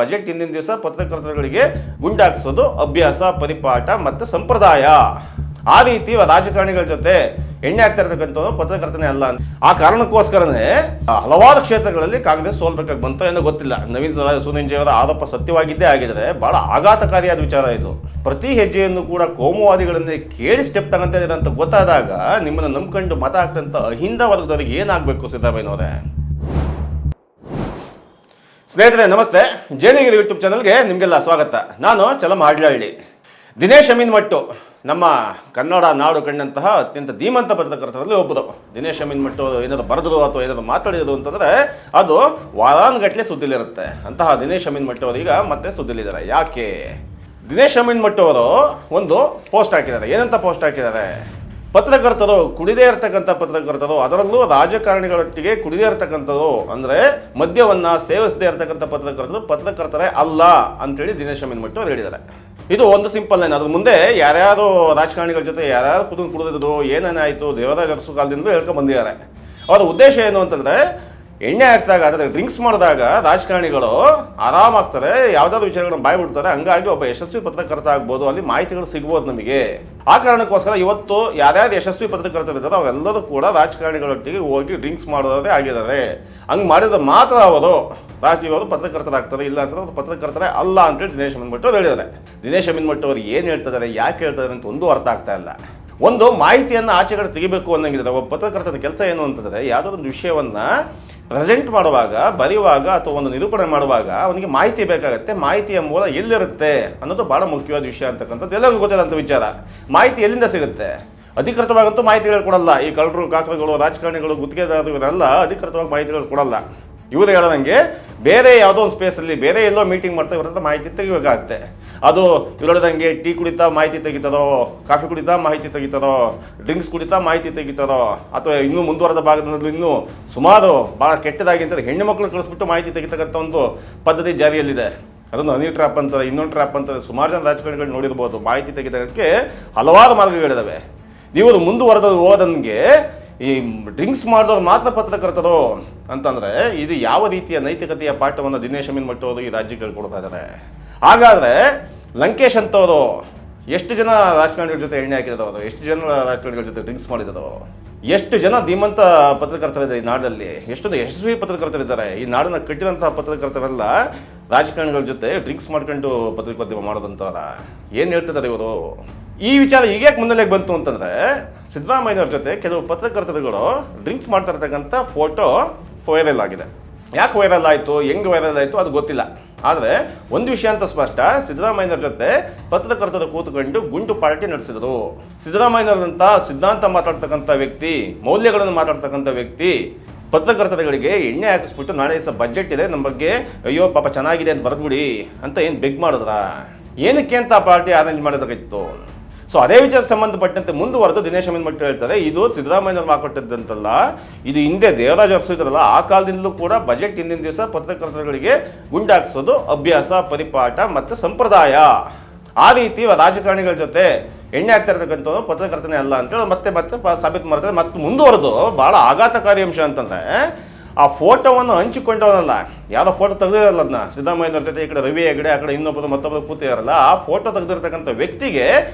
Budget ಹಿಂದಿನ ದಿವಸ ಪತ್ರಕರ್ತರುಗಳಿಗೆ ಗುಂಡಾಕ್ಸೋದು ಅಭ್ಯಾಸ, ಪರಿಪಾಠ ಮತ್ತು ಸಂಪ್ರದಾಯ. ಆ ರೀತಿ ರಾಜಕಾರಣಿಗಳ ಜೊತೆ ಎಣ್ಣೆ ಆಗ್ತಾ ಇರತಕ್ಕಂಥದ್ದು ಪತ್ರಕರ್ತನೇ ಅಲ್ಲ. ಆ ಕಾರಣಕ್ಕೋಸ್ಕರನೇ ಹಲವಾರು ಕ್ಷೇತ್ರಗಳಲ್ಲಿ ಕಾಂಗ್ರೆಸ್ ಸೋಲ್ಬೇಕಾಗಿ ಬಂತು ಏನೋ ಗೊತ್ತಿಲ್ಲ. ನವೀನ್ ಸುನಿಂಜೆಯವರ ಆರೋಪ ಸತ್ಯವಾಗಿದ್ದೇ ಆಗಿದ್ರೆ ಬಹಳ ಆಘಾತಕಾರಿಯಾದ ವಿಚಾರ ಇದು. ಪ್ರತಿ ಹೆಜ್ಜೆಯನ್ನು ಕೂಡ ಕೋಮುವಾದಿಗಳನ್ನೇ ಕೇಳಿ ಸ್ಟೆಪ್ ತಗೊಂತ ಅಂತ ಗೊತ್ತಾದಾಗ ನಿಮ್ಮನ್ನು ನಂಬ್ಕೊಂಡು ಮತ ಹಾಕ್ತಂತ ಅಹಿಂದ ವರ್ಗದವರಿಗೆ ಏನಾಗಬೇಕು ಸಿದ್ದರಾಮಯ್ಯನವರೇ? ಸ್ನೇಹಿತರೆ ನಮಸ್ತೆ, ಜೇನಿಗಿರಿ ಯೂಟ್ಯೂಬ್ ಚಾನಲ್ಗೆ ನಿಮಗೆಲ್ಲ ಸ್ವಾಗತ. ನಾನು ಚಲಮ ಹಾಡ್ಲಹಳ್ಳಿ. ದಿನೇಶ್ ಅಮೀನ್ಮಟ್ಟು ನಮ್ಮ ಕನ್ನಡ ನಾಡು ಕಂಡಂತಹ ಅತ್ಯಂತ ಧೀಮಂತ ಪತ್ರಕರ್ತರಲ್ಲಿ ಒಬ್ಬರು. ದಿನೇಶ್ ಅಮೀನ್ಮಟ್ಟು ಏನಾದ್ರು ಬರೆದ್ರು ಅಥವಾ ಏನಾದ್ರು ಮಾತಾಡಿದ್ರು ಅಂತಂದರೆ ಅದು ವಾರಾನುಗಟ್ಟಲೆ ಸುದ್ದಿಲಿರುತ್ತೆ. ಅಂತಹ ದಿನೇಶ್ ಅಮೀನ್ಮಟ್ಟು ಅವರೀಗ ಮತ್ತೆ ಸುದ್ದಿಲಿದ್ದಾರೆ. ಯಾಕೆ? ದಿನೇಶ್ ಅಮೀನ್ಮಟ್ಟು ಅವರು ಒಂದು ಪೋಸ್ಟ್ ಹಾಕಿದ್ದಾರೆ. ಏನಂತ ಪೋಸ್ಟ್ ಹಾಕಿದ್ದಾರೆ? ಪತ್ರಕರ್ತರು, ಕುಡಿದೇ ಇರತಕ್ಕಂಥ ಪತ್ರಕರ್ತರು, ಅದರಲ್ಲೂ ರಾಜಕಾರಣಿಗಳೊಟ್ಟಿಗೆ ಕುಡಿದೇ ಇರತಕ್ಕಂಥದ್ದು ಅಂದರೆ ಮದ್ಯವನ್ನು ಸೇವಿಸದೇ ಇರತಕ್ಕಂಥ ಪತ್ರಕರ್ತರೇ ಅಲ್ಲ ಅಂತೇಳಿ ದಿನೇಶ್ ಅಮೀನ್ಮಟ್ಟು ಅವರು ಹೇಳಿದ್ದಾರೆ. ಇದು ಒಂದು ಸಿಂಪಲ್ ಲೈನ್. ಅದ್ರ ಮುಂದೆ ಯಾರ್ಯಾರು ರಾಜಕಾರಣಿಗಳ ಜೊತೆ ಯಾರ್ಯಾರು ಕುಡಿದಿದ್ದು ಏನೇನಾಯಿತು ದೇವರಾಜ ಅರಸು ಕಾಲದಿಂದಲೂ ಹೇಳ್ಕೊಂಡು ಬಂದಿದ್ದಾರೆ. ಅವರ ಉದ್ದೇಶ ಏನು ಅಂತಂದರೆ, ಎಣ್ಣೆ ಹಾಕಿದಾಗ ಅಂದರೆ ಡ್ರಿಂಕ್ಸ್ ಮಾಡಿದಾಗ ರಾಜಕಾರಣಿಗಳು ಆರಾಮಾಗ್ತಾರೆ, ಯಾವುದಾದ್ರು ವಿಚಾರಗಳನ್ನ ಬಾಯಿ ಬಿಡ್ತಾರೆ. ಹಂಗಾಗಿ ಒಬ್ಬ ಯಶಸ್ವಿ ಪತ್ರಕರ್ತ ಆಗ್ಬೋದು, ಅಲ್ಲಿ ಮಾಹಿತಿಗಳು ಸಿಗ್ಬೋದು ನಮಗೆ. ಆ ಕಾರಣಕ್ಕೋಸ್ಕರ ಇವತ್ತು ಯಾರ್ಯಾರು ಯಶಸ್ವಿ ಪತ್ರಕರ್ತರಿದ್ದಾರೋ ಅವರೆಲ್ಲರೂ ಕೂಡ ರಾಜಕಾರಣಿಗಳೊಟ್ಟಿಗೆ ಹೋಗಿ ಡ್ರಿಂಕ್ಸ್ ಮಾಡೋದೇ ಆಗಿದ್ದಾರೆ. ಹಂಗೆ ಮಾಡಿದ್ರೆ ಮಾತ್ರ ಅವರು ರಾಜಕೀಯವರು ಪತ್ರಕರ್ತರಾಗ್ತಾರೆ, ಇಲ್ಲ ಅಂತಂದ್ರೆ ಅವರು ಪತ್ರಕರ್ತರೇ ಅಲ್ಲ ಅಂತೇಳಿ ದಿನೇಶ್ ಅಮೀನ್ಮಟ್ಟು ಅವರು ಹೇಳಿದ್ದಾರೆ. ದಿನೇಶ್ ಅಮೀನ್ಮಟ್ಟು ಅವರು ಏನು ಹೇಳ್ತಿದ್ದಾರೆ, ಯಾಕೆ ಹೇಳ್ತಾರೆ ಅಂತ ಒಂದು ಅರ್ಥ ಆಗ್ತಾ ಇಲ್ಲ. ಒಂದು ಮಾಹಿತಿಯನ್ನು ಆಚೆ ಕಡೆ ತೆಗಿಬೇಕು ಅನ್ನಂಗಿದ್ರೆ ಒಬ್ಬ ಪತ್ರಕರ್ತನ ಕೆಲಸ ಏನು ಅಂತಂದರೆ, ಯಾವುದೊಂದು ವಿಷಯವನ್ನು ಪ್ರೆಸೆಂಟ್ ಮಾಡುವಾಗ, ಬರೆಯುವಾಗ ಅಥವಾ ಒಂದು ನಿರೂಪಣೆ ಮಾಡುವಾಗ ಅವನಿಗೆ ಮಾಹಿತಿ ಬೇಕಾಗುತ್ತೆ. ಮಾಹಿತಿಯ ಮೂಲ ಎಲ್ಲಿರುತ್ತೆ ಅನ್ನೋದು ಭಾಳ ಮುಖ್ಯವಾದ ವಿಷಯ ಅಂತಕ್ಕಂಥದ್ದು ಎಲ್ಲರಿಗೂ ಗೊತ್ತಿರೋಂಥ ವಿಚಾರ. ಮಾಹಿತಿ ಎಲ್ಲಿಂದ ಸಿಗುತ್ತೆ? ಅಧಿಕೃತವಾಗಂತೂ ಮಾಹಿತಿಗಳು ಕೊಡಲ್ಲ. ಈ ಕಳ್ಳರು, ಕಾಕರುಗಳು, ರಾಜಕಾರಣಿಗಳು, ಗುತ್ತಿಗೆದಾರರು ಇವರೆಲ್ಲ ಅಧಿಕೃತವಾಗಿ ಮಾಹಿತಿಗಳು ಕೊಡಲ್ಲ. ಇವರು ಹೇಳೋದಂಗೆ ಬೇರೆ ಯಾವುದೋ ಒಂದು ಸ್ಪೇಸಲ್ಲಿ ಬೇರೆ ಎಲ್ಲೋ ಮೀಟಿಂಗ್ ಮಾಡ್ತಾ ಇವರ ಮಾಹಿತಿ ತೆಗಿಬೇಕಾಗುತ್ತೆ. ಅದು ಇವ್ರು ಹೇಳೋದಂಗೆ ಟೀ ಕುಡಿತಾ ಮಾಹಿತಿ ತೆಗಿತಾರೋ, ಕಾಫಿ ಕುಡಿತಾ ಮಾಹಿತಿ ತೆಗಿತಾರೋ, ಡ್ರಿಂಕ್ಸ್ ಕುಡಿತಾ ಮಾಹಿತಿ ತೆಗಿತಾರೋ, ಅಥವಾ ಇನ್ನೂ ಮುಂದುವರೆದ ಭಾಗದಲ್ಲಿ ಇನ್ನೂ ಸುಮಾರು ಭಾಳ ಕೆಟ್ಟದಾಗಿ ಅಂತ ಹೆಣ್ಣು ಮಕ್ಕಳು ಕಳಿಸ್ಬಿಟ್ಟು ಮಾಹಿತಿ ತೆಗಿತಕ್ಕಂಥ ಒಂದು ಪದ್ಧತಿ ಜಾರಿಯಲ್ಲಿದೆ. ಅದನ್ನು ಹನಿ ಟ್ರ್ಯಾಪ್ ಅಂತಾರೆ, ಇನ್ನೊಂದು ಟ್ರ್ಯಾಪ್ ಅಂತಾರೆ. ಸುಮಾರು ಜನ ರಾಜಕಾರಣಿಗಳು ನೋಡಿರ್ಬೋದು. ಮಾಹಿತಿ ತೆಗಿತಕ್ಕೆ ಹಲವಾರು ಮಾರ್ಗಗಳಿದ್ದಾವೆ. ಇವರು ಮುಂದುವರೆದ ಹೋದಂಗೆ ಈ ಡ್ರಿಂಕ್ಸ್ ಮಾಡೋರು ಮಾತ್ರ ಪತ್ರಕರ್ತರು ಅಂತಂದರೆ ಇದು ಯಾವ ರೀತಿಯ ನೈತಿಕತೆಯ ಪಾಠವನ್ನು ದಿನೇಶ್ ಅಮೀನ್ಮಟ್ಟು ಅವರು ಈ ರಾಜ್ಯಕ್ಕೆ ಹೇಳ್ಕೊಡ್ತಾ ಇದ್ದಾರೆ? ಹಾಗಾದರೆ ಲಂಕೇಶ್ ಅಂತವರು ಎಷ್ಟು ಜನ ರಾಜಕಾರಣಿಗಳ ಜೊತೆ ಎಣ್ಣೆ ಹಾಕಿರೋದು, ಎಷ್ಟು ಜನ ರಾಜಕಾರಣಿಗಳ ಜೊತೆ ಡ್ರಿಂಕ್ಸ್ ಮಾಡಿದ್ರು, ಎಷ್ಟು ಜನ ಧೀಮಂತ ಪತ್ರಕರ್ತರಿದ್ದಾರೆ ಈ ನಾಡಲ್ಲಿ, ಎಷ್ಟೊಂದು ಯಶಸ್ವಿ ಪತ್ರಕರ್ತರಿದ್ದಾರೆ. ಈ ನಾಡನ್ನು ಕಟ್ಟಿದಂತಹ ಪತ್ರಕರ್ತರೆಲ್ಲ ರಾಜಕಾರಣಿಗಳ ಜೊತೆ ಡ್ರಿಂಕ್ಸ್ ಮಾಡ್ಕೊಂಡು ಪತ್ರಿಕೋದ್ಯಮ ಮಾಡೋದಂತವರ ಏನು ಹೇಳ್ತಿದ್ದಾರೆ ಇವರು? ಈ ವಿಚಾರ ಈಗೇಕೆ ಮುನ್ನೆಲೆಗೆ ಬಂತು ಅಂತಂದರೆ, ಸಿದ್ದರಾಮಯ್ಯವ್ರ ಜೊತೆ ಕೆಲವು ಪತ್ರಕರ್ತರುಗಳು ಡ್ರಿಂಕ್ಸ್ ಮಾಡ್ತಾ ಇರ್ತಕ್ಕಂಥ ಫೋಟೋ ವೈರಲ್ ಆಗಿದೆ. ಯಾಕೆ ವೈರಲ್ ಆಯಿತು, ಹೆಂಗೆ ವೈರಲ್ ಆಯಿತು ಅದು ಗೊತ್ತಿಲ್ಲ. ಆದರೆ ಒಂದು ವಿಷಯ ಅಂತ ಸ್ಪಷ್ಟ, ಸಿದ್ದರಾಮಯ್ಯವ್ರ ಜೊತೆ ಪತ್ರಕರ್ತರು ಕೂತ್ಕೊಂಡು ಗುಂಡು ಪಾರ್ಟಿ ನಡೆಸಿದರು. ಸಿದ್ದರಾಮಯ್ಯವ್ರಂಥ ಸಿದ್ಧಾಂತ ಮಾತಾಡ್ತಕ್ಕಂಥ ವ್ಯಕ್ತಿ, ಮೌಲ್ಯಗಳನ್ನು ಮಾತಾಡ್ತಕ್ಕಂಥ ವ್ಯಕ್ತಿ ಪತ್ರಕರ್ತರುಗಳಿಗೆ ಎಣ್ಣೆ ಹಾಕಿಸ್ಬಿಟ್ಟು ನಾಳೆ ದಿವಸ ಬಜೆಟ್ ಇದೆ, ನಮ್ಮ ಬಗ್ಗೆ ಅಯ್ಯೋ ಪಾಪ ಚೆನ್ನಾಗಿದೆ ಅಂತ ಬರೆದ್ಬಿಡಿ ಅಂತ ಏನು ಬೆಗ್ ಮಾಡಿದ್ರ? ಏನಕ್ಕೆ ಅಂತ ಪಾರ್ಟಿ ಅರೇಂಜ್ ಮಾಡೋದಾಗಿತ್ತು? ಸೊ ಅದೇ ವಿಚಾರಕ್ಕೆ ಸಂಬಂಧಪಟ್ಟಂತೆ ಮುಂದುವರೆದು ದಿನೇಶ್ ಅಮೀನ್ಮಟ್ಟು ಹೇಳ್ತಾರೆ, ಇದು ಸಿದ್ದರಾಮಯ್ಯವ್ರು ಹಾಕೊಟ್ಟಿದ್ದಂತಲ್ಲ, ಇದು ಹಿಂದೆ ದೇವರಾಜ ಅರಸು ಇದ್ರಲ್ಲ ಆ ಕಾಲದಿಂದಲೂ ಕೂಡ ಬಜೆಟ್ ಹಿಂದಿನ ದಿವಸ ಪತ್ರಕರ್ತರುಗಳಿಗೆ ಗುಂಡಾಕ್ಸೋದು ಅಭ್ಯಾಸ, ಪರಿಪಾಠ ಮತ್ತು ಸಂಪ್ರದಾಯ. ಆ ರೀತಿ ರಾಜಕಾರಣಿಗಳ ಜೊತೆ ಎಣ್ಣೆ ಆಗ್ತಾ ಇರ್ತಕ್ಕಂಥದ್ದು ಪತ್ರಕರ್ತನೇ ಅಲ್ಲ ಅಂತೇಳಿ ಮತ್ತೆ ಸಾಬೀತು ಮಾಡ್ತಾರೆ. ಮತ್ತು ಮುಂದುವರೆದು ಭಾಳ ಆಘಾತಕಾರಿ ಅಂಶ ಅಂತಂದರೆ, ಆ ಫೋಟೋವನ್ನು ಹಂಚಿಕೊಂಡವನಲ್ಲ, ಯಾವುದೋ ಫೋಟೋ ತೆಗೆದಿರಲ್ಲ, ಅದನ್ನ ಸಿದ್ದರಾಮಯ್ಯವ್ರ ಜೊತೆ ಈ ಕಡೆ ರವಿ ಹೆಗಡೆ ಆ ಕಡೆ ಇನ್ನೊಬ್ಬರು ಮತ್ತೊಬ್ಬರು ಕೂತಿದಾರಲ್ಲ, ಆ ಫೋಟೋ ತೆಗೆದಿರ್ತಕ್ಕಂಥ ವ್ಯಕ್ತಿಗೆ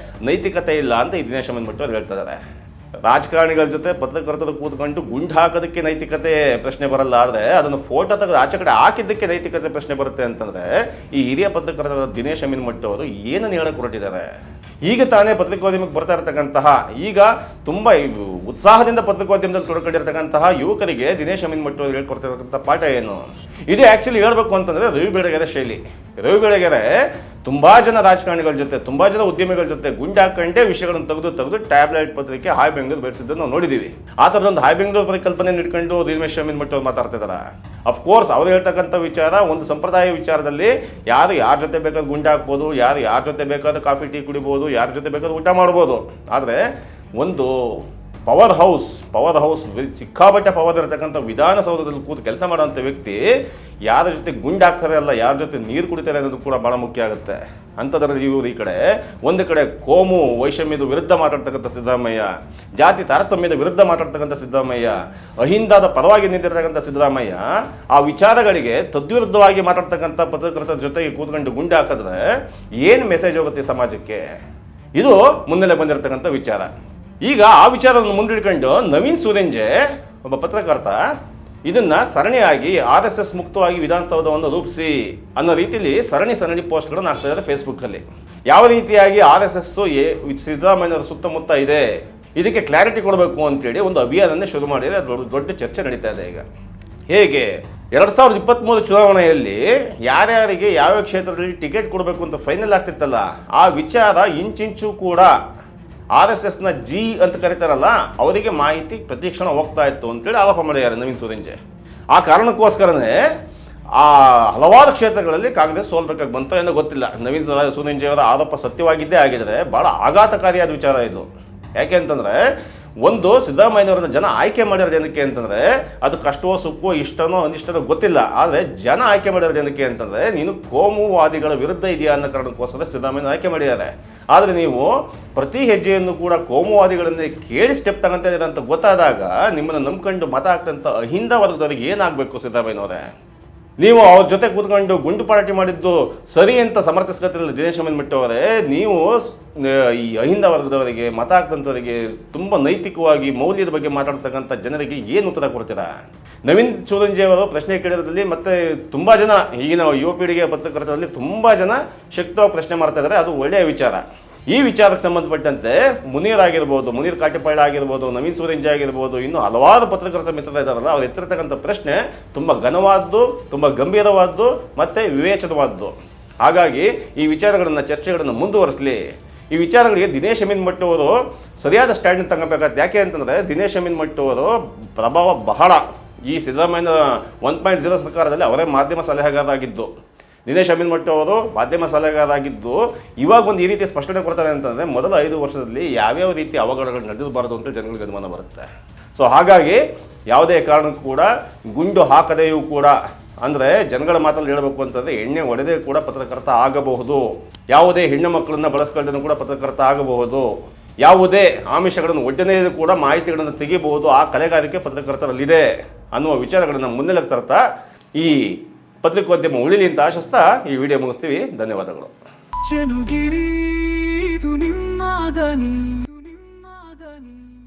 ನೈತಿಕತೆ ಇಲ್ಲ ಅಂತ ಈ ದಿನೇಶ್ ಅಮೀನ್ಮಟ್ಟು ಅವ್ರು ಹೇಳ್ತಿದ್ದಾರೆ. ರಾಜಕಾರಣಿಗಳ ಜೊತೆ ಪತ್ರಕರ್ತರು ಕೂತ್ಕೊಂಡು ಗುಂಡು ಹಾಕೋದಕ್ಕೆ ನೈತಿಕತೆ ಪ್ರಶ್ನೆ ಬರಲ್ಲ, ಆದರೆ ಅದನ್ನು ಫೋಟೋ ತೆಗೆದು ಆಚೆ ಕಡೆ ಹಾಕಿದ್ದಕ್ಕೆ ನೈತಿಕತೆ ಪ್ರಶ್ನೆ ಬರುತ್ತೆ ಅಂತಂದರೆ ಈ ಹಿರಿಯ ಪತ್ರಕರ್ತರ ದಿನೇಶ್ ಅಮೀನ್ಮಟ್ಟು ಅವರು ಏನನ್ನು ಹೇಳಕ್ಕೆ ಹೊರಟಿದ್ದಾರೆ? ಈಗ ತಾನೇ ಪತ್ರಿಕೋದ್ಯಮಕ್ಕೆ ಬರ್ತಾ ಇರತಕ್ಕಂತಹ, ಈಗ ತುಂಬ ಉತ್ಸಾಹದಿಂದ ಪತ್ರಿಕೋದ್ಯಮದಲ್ಲಿ ತೊಡ್ಕೊಂಡಿರ್ತಕ್ಕಂತಹ ಯುವಕರಿಗೆ ದಿನೇಶ್ ಅಮೀನ್ಮಟ್ಟು ಅವರು ಹೇಳ್ಕೊಡ್ತಿರ್ತಕ್ಕಂಥ ಪಾಠ ಏನು? ಇದು ಆ್ಯಕ್ಚುಲಿ ಹೇಳಬೇಕು ಅಂತಂದರೆ ರವಿ ಬೆಳಗೆರೆ ಶೈಲಿ. ರವಿ ಬೆಳಗೆರೆ ತುಂಬ ಜನ ರಾಜಕಾರಣಿಗಳ ಜೊತೆ, ತುಂಬ ಜನ ಉದ್ಯಮಿಗಳ ಜೊತೆ ಗುಂಡು ಹಾಕೊಂಡೇ ವಿಷಯಗಳನ್ನು ತೆಗೆದು ಟ್ಯಾಬ್ಲೆಟ್ ಪತ್ರಿಕೆ ಹಾಯ್ ಬೆಂಗಳೂರು ಬೆಳೆಸಿದ್ದನ್ನು ನಾವು ನೋಡಿದ್ದೀವಿ. ಆ ಥರದೊಂದು ಹಾಯ್ ಬೆಂಗಳೂರು ಪರಿಕಲ್ಪನೆ ಇಟ್ಕೊಂಡು ದಿನೇಶ್ ಅಮೀನ್ಮಟ್ಟು ಅವ್ರು ಮಾತಾಡ್ತಿದ್ದಾರೆ. ಅಫ್ಕೋರ್ಸ್ ಅವ್ರು ಹೇಳ್ತಕ್ಕಂಥ ವಿಚಾರ ಒಂದು ಸಂಪ್ರದಾಯ ವಿಚಾರದಲ್ಲಿ, ಯಾರು ಯಾರ ಜೊತೆ ಬೇಕಾದ್ರೂ ಗುಂಡು ಹಾಕ್ಬೋದು, ಯಾರು ಯಾರ ಜೊತೆ ಬೇಕಾದ್ರೂ ಕಾಫಿ ಟೀ ಕುಡಿಬೋದು, ಯಾರ ಜೊತೆ ಬೇಕಾದ್ರೂ ಊಟ ಮಾಡ್ಬೋದು. ಆದರೆ ಒಂದು ಪವರ್ ಹೌಸ್ ಸಿಕ್ಕಾಪಟ್ಟೆ ಪವರ್ ಇರತಕ್ಕಂಥ ವಿಧಾನಸೌಧದಲ್ಲಿ ಕೂತು ಕೆಲಸ ಮಾಡೋಂಥ ವ್ಯಕ್ತಿ ಯಾರ ಜೊತೆ ಗುಂಡಾಗ್ತಾರೆ ಅಲ್ಲ, ಯಾರ ಜೊತೆ ನೀರು ಕುಡಿತಾರೆ ಅನ್ನೋದು ಕೂಡ ಭಾಳ ಮುಖ್ಯ ಆಗುತ್ತೆ. ಅಂಥದ್ರಲ್ಲಿ ಇವರು ಈ ಕಡೆ ಒಂದು ಕಡೆ ಕೋಮು ವೈಷಮ್ಯದ ವಿರುದ್ಧ ಮಾತಾಡ್ತಕ್ಕಂಥ ಸಿದ್ದರಾಮಯ್ಯ, ಜಾತಿ ತಾರತಮ್ಯದ ವಿರುದ್ಧ ಮಾತಾಡ್ತಕ್ಕಂಥ ಸಿದ್ದರಾಮಯ್ಯ, ಅಹಿಂದದ ಪರವಾಗಿ ನಿಂತಿರ್ತಕ್ಕಂಥ ಸಿದ್ದರಾಮಯ್ಯ ಆ ವಿಚಾರಗಳಿಗೆ ತದ್ವಿರುದ್ಧವಾಗಿ ಮಾತಾಡ್ತಕ್ಕಂಥ ಪತ್ರಕರ್ತರ ಜೊತೆಗೆ ಕೂತ್ಕೊಂಡು ಗುಂಡು ಹಾಕಿದ್ರೆ ಏನು ಮೆಸೇಜ್ ಹೋಗುತ್ತೆ ಸಮಾಜಕ್ಕೆ? ಇದು ಮುನ್ನೆಲೆ ಬಂದಿರತಕ್ಕಂಥ ವಿಚಾರ. ಈಗ ಆ ವಿಚಾರವನ್ನು ಮುಂದಿಡ್ಕೊಂಡು ನವೀನ್ ಸೂರಿಂಜೆ ಒಬ್ಬ ಪತ್ರಕರ್ತ ಇದನ್ನ ಸರಣಿಯಾಗಿ RSS ಮುಕ್ತವಾಗಿ ವಿಧಾನಸೌಧವನ್ನು ರೂಪಿಸಿ ಅನ್ನೋ ರೀತಿಯಲ್ಲಿ ಸರಣಿ ಪೋಸ್ಟ್ಗಳನ್ನು ಹಾಕ್ತಾ ಇದ್ದಾರೆ ಫೇಸ್ಬುಕ್ಕಲ್ಲಿ. ಯಾವ ರೀತಿಯಾಗಿ RSS ಸಿದ್ದರಾಮಯ್ಯನವರ ಸುತ್ತಮುತ್ತ ಇದೆ, ಇದಕ್ಕೆ ಕ್ಲಾರಿಟಿ ಕೊಡಬೇಕು ಅಂತೇಳಿ ಒಂದು ಅಭಿಯಾನವನ್ನೇ ಶುರು ಮಾಡಿದರೆ ದೊಡ್ಡ ಚರ್ಚೆ ನಡೀತಾ ಇದೆ. ಈಗ ಹೇಗೆ 2023 ಚುನಾವಣೆಯಲ್ಲಿ ಯಾರ್ಯಾರಿಗೆ ಯಾವ ಕ್ಷೇತ್ರದಲ್ಲಿ ಟಿಕೆಟ್ ಕೊಡಬೇಕು ಅಂತ ಫೈನಲ್ ಆಗ್ತಿತ್ತಲ್ಲ, ಆ ವಿಚಾರ ಇಂಚಿಂಚು ಕೂಡ RSSನ ಜಿ ಅಂತ ಕರೀತಾರಲ್ಲ ಅವರಿಗೆ ಮಾಹಿತಿ ಪ್ರತಿಕ್ಷಣ ಹೋಗ್ತಾ ಇತ್ತು ಅಂತೇಳಿ ಆರೋಪ ಮಾಡಿದ್ದಾರೆ ನವೀನ್ ಸೂರಿಂಜೆ. ಆ ಕಾರಣಕ್ಕೋಸ್ಕರನೇ ಆ ಹಲವಾರು ಕ್ಷೇತ್ರಗಳಲ್ಲಿ ಕಾಂಗ್ರೆಸ್ ಸೋಲ್ಬೇಕಾಗಿ ಬಂತು ಏನೋ ಗೊತ್ತಿಲ್ಲ. ನವೀನ್ ಸೂರಿಂಜೆ ಅವರ ಆರೋಪ ಸತ್ಯವಾಗಿದ್ದೇ ಆಗಿದ್ರೆ ಭಾಳ ಆಘಾತಕಾರಿಯಾದ ವಿಚಾರ ಇದು. ಯಾಕೆ ಅಂತಂದರೆ ಒಂದು ಸಿದ್ದರಾಮಯ್ಯನವ್ರನ್ನ ಜನ ಆಯ್ಕೆ ಮಾಡಿರೋದು ಏನಕ್ಕೆ ಅಂತಂದರೆ ಅದು ಕಷ್ಟವೋ ಸುಖವೋ ಇಷ್ಟನೋ ಅನಿಷ್ಟನೋ ಗೊತ್ತಿಲ್ಲ, ಆದರೆ ಜನ ಆಯ್ಕೆ ಮಾಡಿರೋದು ಏನಕ್ಕೆ ಅಂತಂದರೆ ನೀನು ಕೋಮುವಾದಿಗಳ ವಿರುದ್ಧ ಇದೆಯಾ ಅನ್ನೋ ಕಾರಣಕ್ಕೋಸ್ಕರ ಸಿದ್ದರಾಮಯ್ಯನ ಆಯ್ಕೆ ಮಾಡಿದ್ದಾರೆ. ಆದರೆ ನೀವು ಪ್ರತಿ ಹೆಜ್ಜೆಯನ್ನು ಕೂಡ ಕೋಮುವಾದಿಗಳನ್ನೇ ಕೇಳಿ ಸ್ಟೆಪ್ ತಗೊಂತ ಇದ್ದಾರೆ ಅಂತ ಗೊತ್ತಾದಾಗ ನಿಮ್ಮನ್ನು ನಂಬ್ಕೊಂಡು ಮತ ಹಾಕ್ತಂಥ ಅಹಿಂದ ವರ್ಗದವರಿಗೆ ಏನಾಗಬೇಕು ಸಿದ್ದರಾಮಯ್ಯನವರೇ? ನೀವು ಅವ್ರ ಜೊತೆ ಕೂತ್ಕೊಂಡು ಗುಂಡು ಪಾರ್ಟಿ ಮಾಡಿದ್ದು ಸರಿ ಅಂತ ಸಮರ್ಥಿಸ್ಕೊತಿರಲಿಲ್ಲ ದಿನೇಶ್ ಅಮೀನ್ಮಠ್ ಅವರೇ. ನೀವು ಈ ಅಹಿಂದ ವರ್ಗದವರಿಗೆ ಮತ ಹಾಕ್ತಂಥವರಿಗೆ ತುಂಬ ನೈತಿಕವಾಗಿ ಮೌಲ್ಯದ ಬಗ್ಗೆ ಮಾತಾಡ್ತಕ್ಕಂಥ ಜನರಿಗೆ ಏನು ಉತ್ತರ ಕೊಡ್ತೀರಾ? ನವೀನ್ ಸೂರಿಂಜೆ ಅವರು ಪ್ರಶ್ನೆ ಕೇಳಿರೋದ್ರಲ್ಲಿ ಮತ್ತೆ ತುಂಬ ಜನ ಈಗಿನ ಯುವ ಪೀಳಿಗೆಯ ಪತ್ರಕರ್ತರಲ್ಲಿ ತುಂಬ ಜನ ಶಕ್ತವಾಗಿ ಪ್ರಶ್ನೆ ಮಾಡ್ತಾ ಇದ್ದಾರೆ. ಅದು ಒಳ್ಳೆಯ ವಿಚಾರ. ಈ ವಿಚಾರಕ್ಕೆ ಸಂಬಂಧಪಟ್ಟಂತೆ ಮುನೀರ್ ಕಾಟಿಪಾಳ್ಯ ಆಗಿರ್ಬೋದು, ನವೀನ್ ಸೂರಿಂಜೆ ಆಗಿರ್ಬೋದು, ಇನ್ನು ಹಲವಾರು ಪತ್ರಕರ್ತರ ಮಿತ್ರರು ಇದ್ದಾರಲ್ಲ, ಅವ್ರು ಎತ್ತಿರ್ತಕ್ಕಂಥ ಪ್ರಶ್ನೆ ತುಂಬ ಘನವಾದ್ದು, ತುಂಬ ಗಂಭೀರವಾದ್ದು ಮತ್ತು ವಿವೇಚನವಾದ್ದು. ಹಾಗಾಗಿ ಈ ವಿಚಾರಗಳನ್ನು ಚರ್ಚೆಗಳನ್ನು ಮುಂದುವರಿಸಲಿ. ಈ ವಿಚಾರಗಳಿಗೆ ದಿನೇಶ್ ಅಮೀನ್ಮಠ್ ಅವರು ಸರಿಯಾದ ಸ್ಟ್ಯಾಂಡ್ ತಗೋಬೇಕಾಗುತ್ತೆ. ಯಾಕೆ ಅಂತಂದರೆ ದಿನೇಶ್ ಅಮೀನ್ಮಠ್ ಅವರು ಪ್ರಭಾವ ಬಹಳ ಈ ಸಿದ್ದರಾಮಯ್ಯನ 1.0 ಸರ್ಕಾರದಲ್ಲಿ ಅವರೇ ಮಾಧ್ಯಮ ಸಲಹೆಗಾರರಾಗಿದ್ದು. ದಿನೇಶ್ ಅಮೀನ್ಮಠ್ ಅವರು ಮಾಧ್ಯಮ ಸಲಹೆಗಾರರಾಗಿದ್ದು ಇವಾಗ ಒಂದು ಈ ರೀತಿ ಸ್ಪಷ್ಟನೆ ಕೊಡ್ತಾರೆ ಅಂತಂದರೆ ಮೊದಲ 5 ವರ್ಷದಲ್ಲಿ ಯಾವ್ಯಾವ ರೀತಿ ಅವಘಡಗಳು ನಡೆದಿರಬಾರ್ದು ಅಂತ ಜನಗಳಿಗೆ ಅನುಮಾನ ಬರುತ್ತೆ. ಸೊ ಹಾಗಾಗಿ ಯಾವುದೇ ಕಾರಣಕ್ಕೂ ಕೂಡ ಗುಂಡು ಹಾಕದೆಯೂ ಕೂಡ, ಅಂದರೆ ಜನಗಳ ಮಾತಲ್ಲಿ ಹೇಳಬೇಕು ಅಂತಂದರೆ ಎಣ್ಣೆ ಹೊಡೆದೇ ಕೂಡ ಪತ್ರಕರ್ತ ಆಗಬಹುದು, ಯಾವುದೇ ಹೆಣ್ಣು ಮಕ್ಕಳನ್ನು ಬಳಸ್ಕೊಳ್ಳೋದನ್ನು ಕೂಡ ಪತ್ರಕರ್ತ ಆಗಬಹುದು, ಯಾವುದೇ ಆಮಿಷಗಳನ್ನು ಒಡ್ಡನೇ ಕೂಡ ಮಾಹಿತಿಗಳನ್ನು ತೆಗಿಬಹುದು, ಆ ಕಲೆಗಾರಿಕೆ ಪತ್ರಕರ್ತರಲ್ಲಿದೆ ಅನ್ನುವ ವಿಚಾರಗಳನ್ನು ಮುನ್ನೆಲೆಗೆ ತರ್ತಾ ಈ ಪತ್ರಿಕೋದ್ಯಮ ಉಳಿಲಿ ಅಂತ ಆಶಿಸ್ತಾ ಈ ವಿಡಿಯೋ ಮುಗಿಸ್ತೀವಿ. ಧನ್ಯವಾದಗಳು.